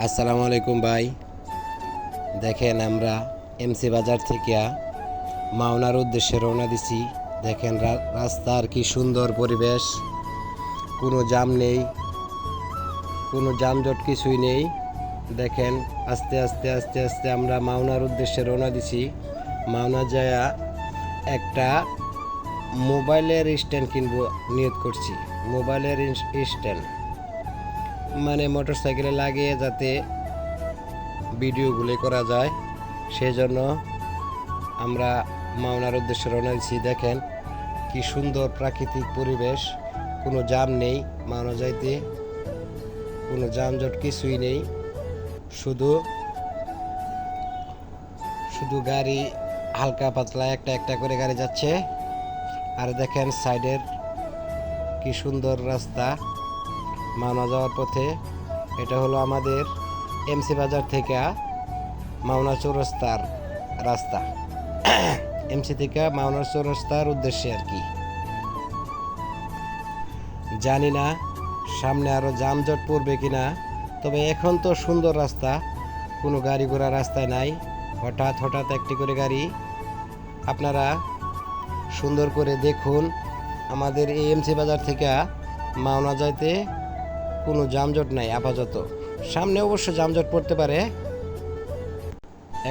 আসসালামু আলাইকুম ভাই। দেখেন আমরা এমসি বাজার থেকে মাওনার উদ্দেশ্যে রওনা দিছি। দেখেন রাস্তার কি সুন্দর পরিবেশ, কোনো জ্যাম নেই, কোনো যানজট কিছুই নেই। দেখেন আস্তে আস্তে আস্তে আস্তে আমরা মাওনার উদ্দেশ্যে রওনা দিছি। মাওনা যায়া একটা মোবাইলের স্ট্যান্ড কিনবো নিয়ত করছি। মোবাইলের স্ট্যান্ড মানে মোটর সাইকেলে লাগিয়ে যাতে ভিডিওগুলো করা যায়, সেজন্য আমরা মাওনার উদ্দেশ্যে রওনা দিচ্ছি। দেখেন কি সুন্দর প্রাকৃতিক পরিবেশ, কোনো জ্যাম নেই, মাওনা যাইতে কোনো যানজট কিছুই নেই, শুধু শুধু গাড়ি হালকা পাতলা একটা একটা করে গাড়ি যাচ্ছে। আর দেখেন সাইডের কি সুন্দর রাস্তা মাওনা যাওয়ার পথে। এটা হলো আমাদের এমসি বাজার থেকে মাওনা চৌরাস্তার রাস্তা। এমসি থেকে মাওনা চৌরাস্তার উদ্দেশ্যে আর কি। জানি না সামনে আরও যানজট পড়বে কিনা, তবে এখন তো সুন্দর রাস্তা, কোনো গাড়ি ঘোড়া রাস্তায় নাই। হঠাৎ হঠাৎ একটি করে গাড়ি। আপনারা সুন্দর করে দেখুন। আমাদের এই এমসি বাজার থেকে মাওনা যাইতে কোনো যানজট নাই আপাতত। সামনে অবশ্য যানজট পড়তে পারে।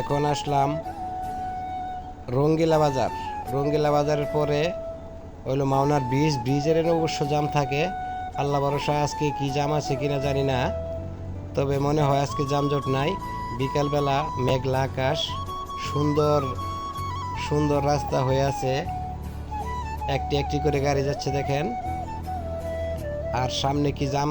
এখন আসলাম রঙ্গিলা বাজার। রঙ্গিলা বাজারের পরে হইলো মাওনার ব্রিজের অবশ্য জাম থাকে। আল্লাহ ভরসা আজকে কি জাম আছে কিনা জানি না, তবে মনে হয় আজকে যানজট নাই। বিকালবেলা মেঘলা আকাশ, সুন্দর সুন্দর রাস্তা হয়ে আছে, একটি একটি করে গাড়ি যাচ্ছে দেখেন। আর সামনে কি জাম